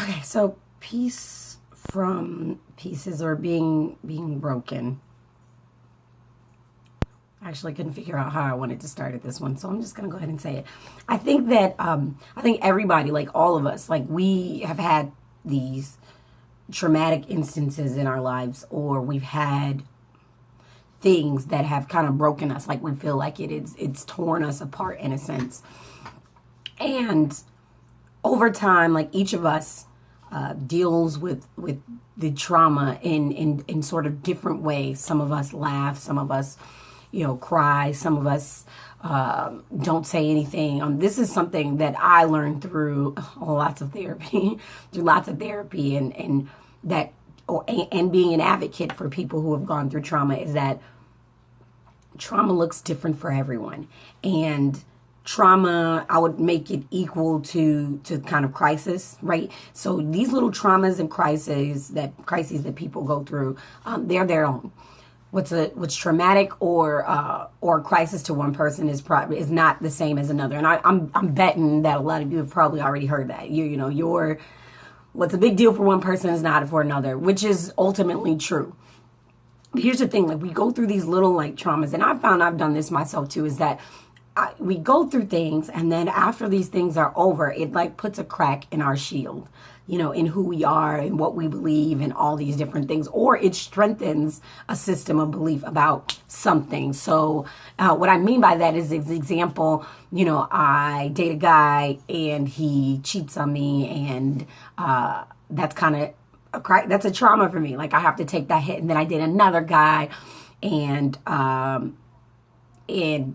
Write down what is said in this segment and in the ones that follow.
Okay, so peace from pieces or being broken. I actually couldn't figure out how I wanted to start at this one, so I'm just gonna go ahead and say it. I think that I think everybody, like all of us, like we have had these traumatic instances in our lives, or we've had things that have kind of broken us. Like we feel like it's torn us apart in a sense, and over time, like each of us deals with the trauma in sort of different ways. Some of us laugh, some of us, cry, some of us don't say anything. This is something that I learned through lots of therapy, and that, and being an advocate for people who have gone through trauma, is that trauma looks different for everyone, and trauma, I would make it equal to kind of crisis, right? So these little traumas and crises that people go through, they're their own. What's traumatic or crisis to one person is not the same as another. And I'm betting that a lot of you have probably already heard that. Your what's a big deal for one person is not for another, which is ultimately true. But here's the thing: like we go through these little like traumas, and I found I've done this myself too. Is that we go through things, and then after these things are over, it like puts a crack in our shield, in who we are and what we believe and all these different things, or it strengthens a system of belief about something. So what I mean by that is, as example, I date a guy and he cheats on me, and that's kind of that's a trauma for me. Like I have to take that hit. And then I date another guy, and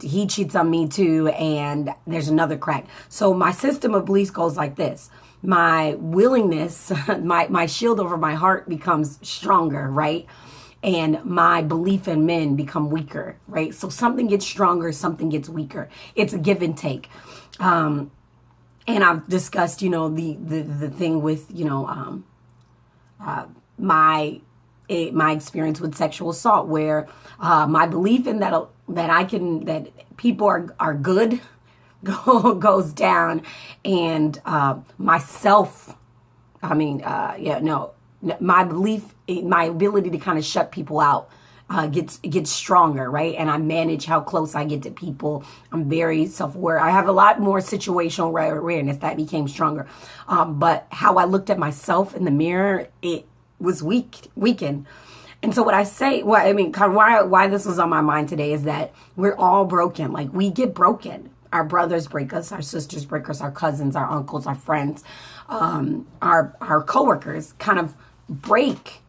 he cheats on me too, and there's another crack. So my system of beliefs goes like this. My willingness, my shield over my heart becomes stronger, right? And my belief in men become weaker, right? So something gets stronger, something gets weaker. It's a give and take. And I've discussed, the thing with, my experience with sexual assault, where my belief in that people are good goes down, and myself, my belief, my ability to kind of shut people out gets stronger, right? And I manage how close I get to people. I'm very self-aware. I have a lot more situational awareness that became stronger. But how I looked at myself in the mirror, it was weakened. And so what I say, kind of why this was on my mind today is that we're all broken. Like we get broken. Our brothers break us, our sisters break us, our cousins, our uncles, our friends, our coworkers kind of break,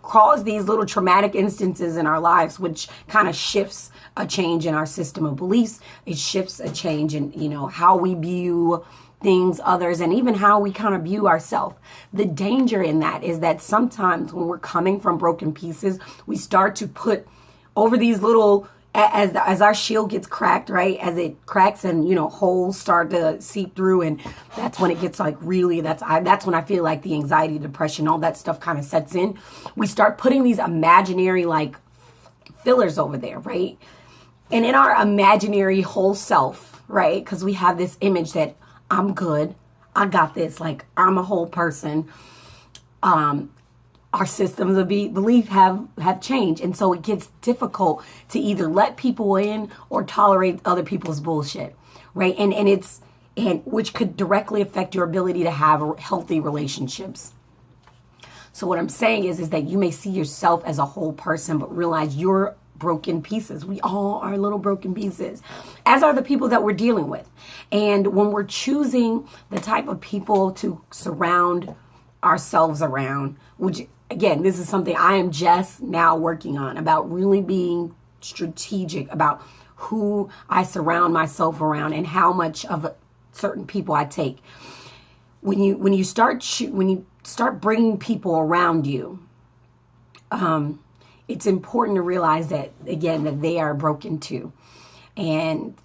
cause these little traumatic instances in our lives, which kind of shifts a change in our system of beliefs. It shifts a change in, how we view things, others, and even how we kind of view ourselves. The danger in that is that sometimes when we're coming from broken pieces, we start to put over these little, as our shield gets cracked, right? As it cracks and, holes start to seep through, and that's when it gets like really, that's when I feel like the anxiety, depression, all that stuff kind of sets in. We start putting these imaginary like fillers over there, right? And in our imaginary whole self, right? Because we have this image that I'm good, I got this, like I'm a whole person. Our systems of belief have changed. And so it gets difficult to either let people in or tolerate other people's bullshit, right? And which could directly affect your ability to have healthy relationships. So what I'm saying is that you may see yourself as a whole person, but realize you're broken pieces. We all are little broken pieces, as are the people that we're dealing with. And when we're choosing the type of people to surround ourselves around, which again, this is something I am just now working on, about really being strategic about who I surround myself around and how much of certain people I take. When you start bringing people around you, it's important to realize that, again, that they are broken too. And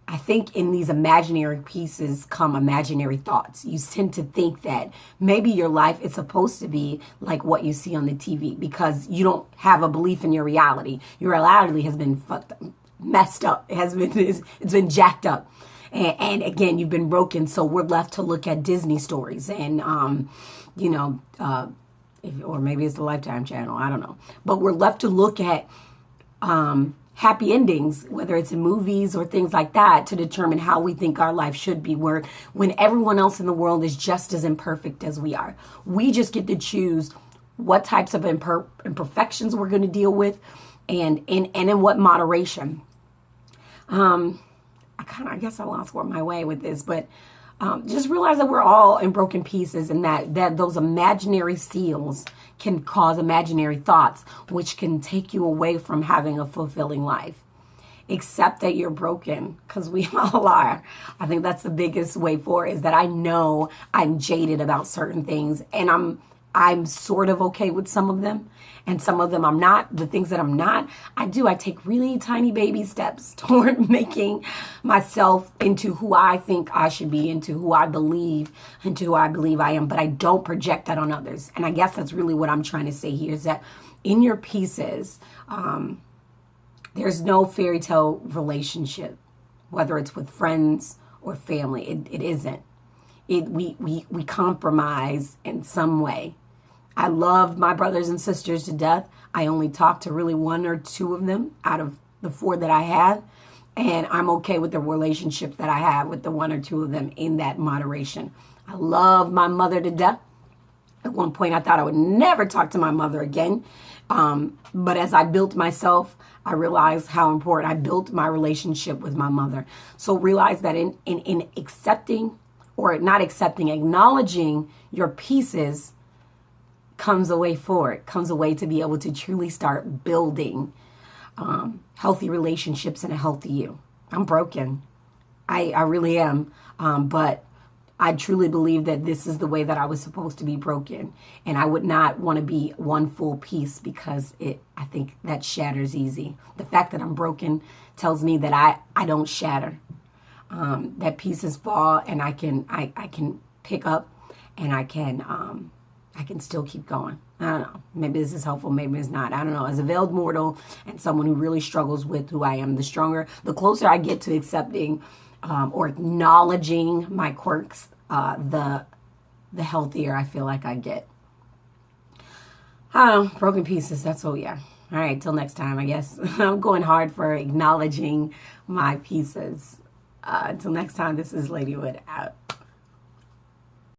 I think in these imaginary pieces come imaginary thoughts. You tend to think that maybe your life is supposed to be like what you see on the TV, because you don't have a belief in your reality. Your reality has been messed up. It's been jacked up. And again, you've been broken, so we're left to look at Disney stories and, you know, or maybe it's the Lifetime channel, I don't know. But we're left to look at happy endings, whether it's in movies or things like that, to determine how we think our life should be, where when everyone else in the world is just as imperfect as we are. We just get to choose what types of imperfections we're going to deal with and in what moderation. I guess I lost my way with this, but just realize that we're all in broken pieces, and that those imaginary seals can cause imaginary thoughts, which can take you away from having a fulfilling life. Accept that you're broken, because we all are. I think that's the biggest way forward, is that I know I'm jaded about certain things, and I'm sort of okay with some of them, and some of them I'm not. The things that I'm not, I take really tiny baby steps toward making myself into who I think I should be, into who I believe I am, but I don't project that on others. And I guess that's really what I'm trying to say here, is that in your pieces, there's no fairy tale relationship, whether it's with friends or family. It isn't. We compromise in some way. I love my brothers and sisters to death. I only talk to really one or two of them out of the four that I have. And I'm okay with the relationship that I have with the one or two of them in that moderation. I love my mother to death. At one point, I thought I would never talk to my mother again. But as I built myself, I realized how important I built my relationship with my mother. So realize that in accepting, or not accepting, acknowledging your pieces comes a way forward, comes a way to be able to truly start building healthy relationships and a healthy you. I'm broken. I really am. But I truly believe that this is the way that I was supposed to be broken. And I would not want to be one full piece, because I think that shatters easy. The fact that I'm broken tells me that I don't shatter. That pieces fall, and I can pick up, and I can still keep going. I don't know. Maybe this is helpful. Maybe it's not. I don't know. As a veiled mortal and someone who really struggles with who I am, the closer I get to accepting or acknowledging my quirks, the healthier I feel like I get. I don't know. Broken pieces. That's all. Yeah. All right. Till next time, I guess. I'm going hard for acknowledging my pieces. Until next time, this is Ladywood out.